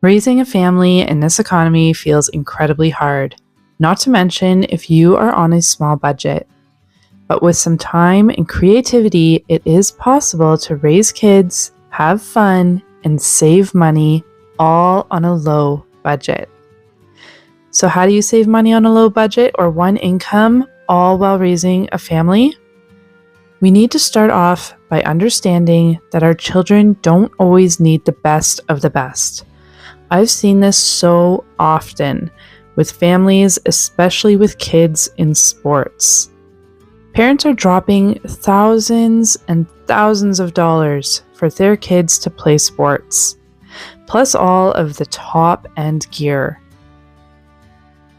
Raising a family in this economy feels incredibly hard, not to mention if you are on a small budget. But with some time and creativity, it is possible to raise kids, have fun, and save money all on a low budget. So how do you save money on a low budget or one income, all while raising a family? We need to start off by understanding that our children don't always need the best of the best. I've seen this so often with families, especially with kids in sports. Parents are dropping thousands and thousands of dollars for their kids to play sports, plus all of the top-end gear.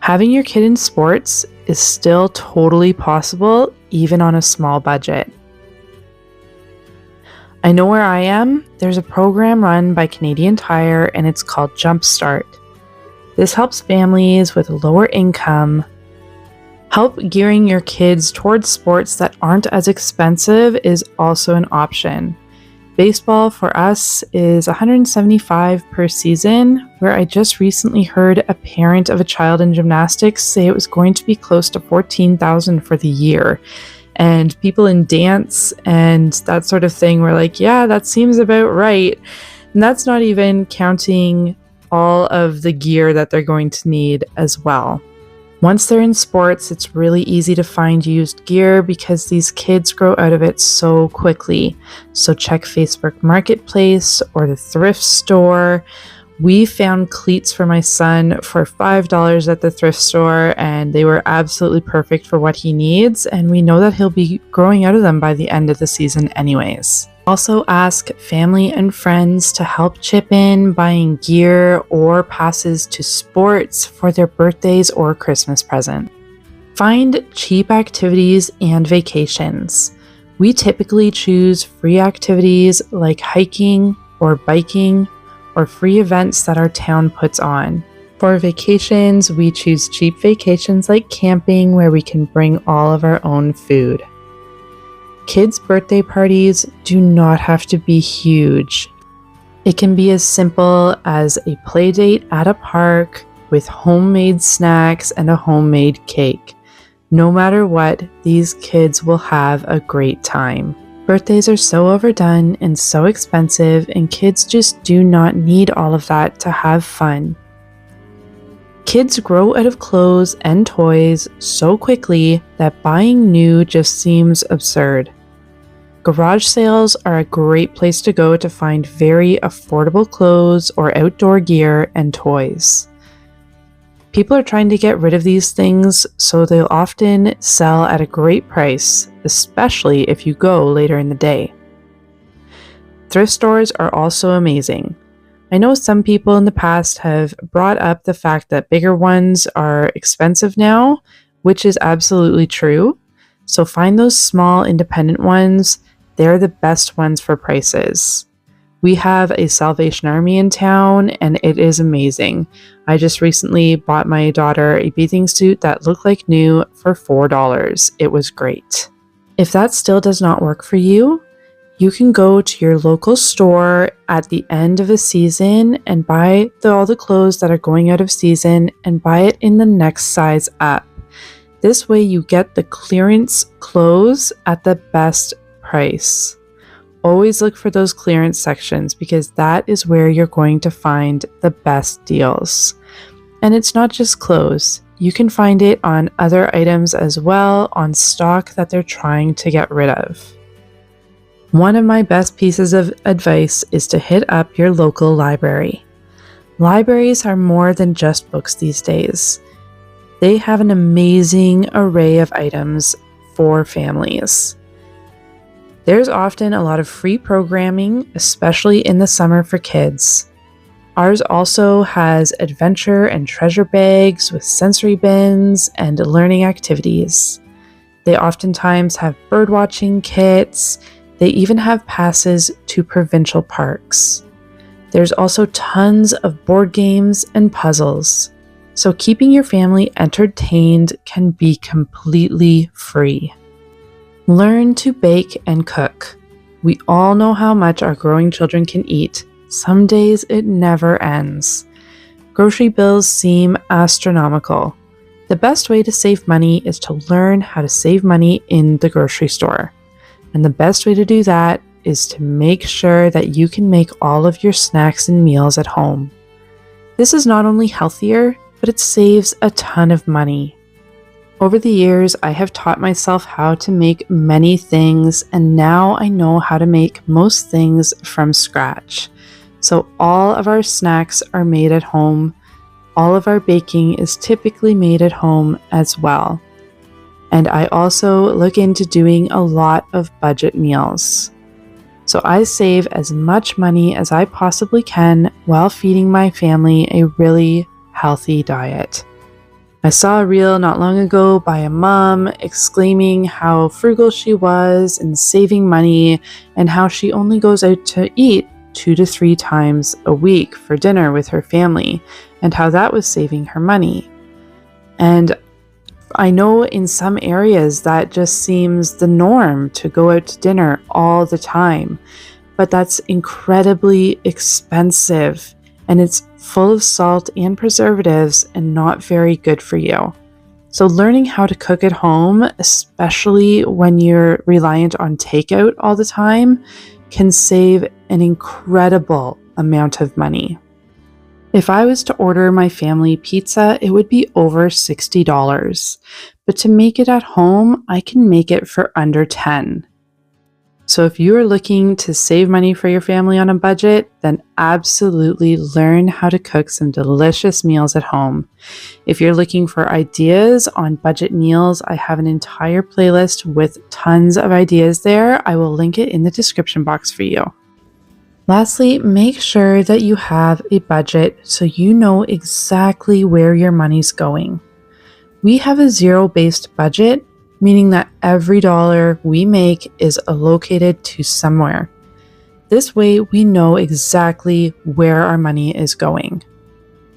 Having your kid in sports is still totally possible, even on a small budget. I know where I am, there's a program run by Canadian Tire and it's called Jumpstart. This helps families with lower income help gearing your kids towards sports that aren't as expensive is also an option. Baseball for us is $175 per season, where I just recently heard a parent of a child in gymnastics say it was going to be close to $14,000 for the year. And people in dance and that sort of thing were like, yeah, that seems about right. And that's not even counting all of the gear that they're going to need as well. Once they're in sports, it's really easy to find used gear because these kids grow out of it so quickly. So check Facebook Marketplace or the thrift store. We found cleats for my son for $5 at the thrift store, and they were absolutely perfect for what he needs, and we know that he'll be growing out of them by the end of the season anyways. Also ask family and friends to help chip in buying gear or passes to sports for their birthdays or Christmas present. Find cheap activities and vacations. We typically choose free activities like hiking or biking or free events that our town puts on. For vacations, we choose cheap vacations like camping where we can bring all of our own food. Kids' birthday parties do not have to be huge. It can be as simple as a play date at a park with homemade snacks and a homemade cake. No matter what, these kids will have a great time. Birthdays are so overdone and so expensive, and kids just do not need all of that to have fun. Kids grow out of clothes and toys so quickly that buying new just seems absurd. Garage sales are a great place to go to find very affordable clothes or outdoor gear and toys. People are trying to get rid of these things, so they'll often sell at a great price, especially if you go later in the day. Thrift stores are also amazing. I know some people in the past have brought up the fact that bigger ones are expensive now, which is absolutely true. So find those small independent ones. They're the best ones for prices. We have a Salvation Army in town, and it is amazing. I just recently bought my daughter a bathing suit that looked like new for $4. It was great. If that still does not work for you, you can go to your local store at the end of a season and buy all the clothes that are going out of season and buy it in the next size up. This way you get the clearance clothes at the best price. Always look for those clearance sections because that is where you're going to find the best deals. And it's not just clothes. You can find it on other items as well, on stock that they're trying to get rid of. One of my best pieces of advice is to hit up your local library. Libraries are more than just books these days. They have an amazing array of items for families. There's often a lot of free programming, especially in the summer for kids. Ours also has adventure and treasure bags with sensory bins and learning activities. They oftentimes have birdwatching kits. They even have passes to provincial parks. There's also tons of board games and puzzles. So keeping your family entertained can be completely free. Learn to bake and cook. We all know how much our growing children can eat. Some days it never ends. Grocery bills seem astronomical. The best way to save money is to learn how to save money in the grocery store. And the best way to do that is to make sure that you can make all of your snacks and meals at home. This is not only healthier, but it saves a ton of money. Over the years, I have taught myself how to make many things, and now I know how to make most things from scratch. So all of our snacks are made at home. All of our baking is typically made at home as well. And I also look into doing a lot of budget meals. So I save as much money as I possibly can while feeding my family a really healthy diet. I saw a reel not long ago by a mom exclaiming how frugal she was and saving money, and how she only goes out to eat 2 to 3 times a week for dinner with her family, and how that was saving her money. And I know in some areas that just seems the norm to go out to dinner all the time, but that's incredibly expensive, and it's full of salt and preservatives and not very good for you. So learning how to cook at home, especially when you're reliant on takeout all the time, can save an incredible amount of money. If I was to order my family pizza, it would be over $60. But to make it at home, I can make it for under $10. So if you are looking to save money for your family on a budget, then absolutely learn how to cook some delicious meals at home. If you're looking for ideas on budget meals, I have an entire playlist with tons of ideas there. I will link it in the description box for you. Lastly, make sure that you have a budget so you know exactly where your money's going. We have a zero-based budget, meaning that every dollar we make is allocated to somewhere. This way, we know exactly where our money is going.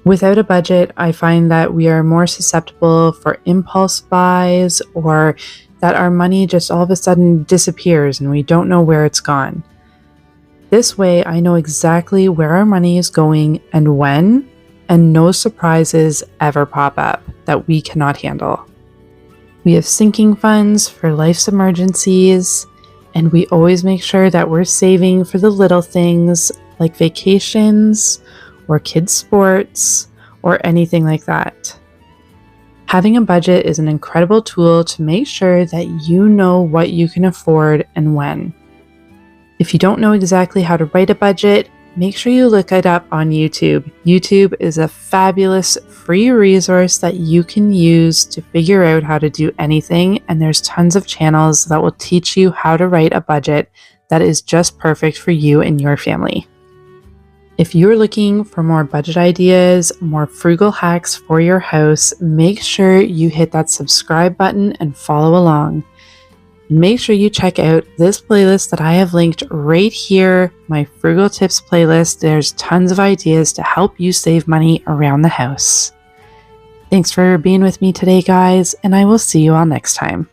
Without a budget, I find that we are more susceptible for impulse buys, or that our money just all of a sudden disappears and we don't know where it's gone. This way, I know exactly where our money is going and when, and no surprises ever pop up that we cannot handle. We have sinking funds for life's emergencies, and we always make sure that we're saving for the little things like vacations or kids' sports or anything like that. Having a budget is an incredible tool to make sure that you know what you can afford and when. If you don't know exactly how to write a budget, make sure you look it up on YouTube. YouTube is a fabulous free resource that you can use to figure out how to do anything, and there's tons of channels that will teach you how to write a budget that is just perfect for you and your family. If you're looking for more budget ideas, more frugal hacks for your house, make sure you hit that subscribe button and follow along. Make sure you check out this playlist that I have linked right here, my Frugal Tips playlist. There's tons of ideas to help you save money around the house. Thanks for being with me today, guys, and I will see you all next time.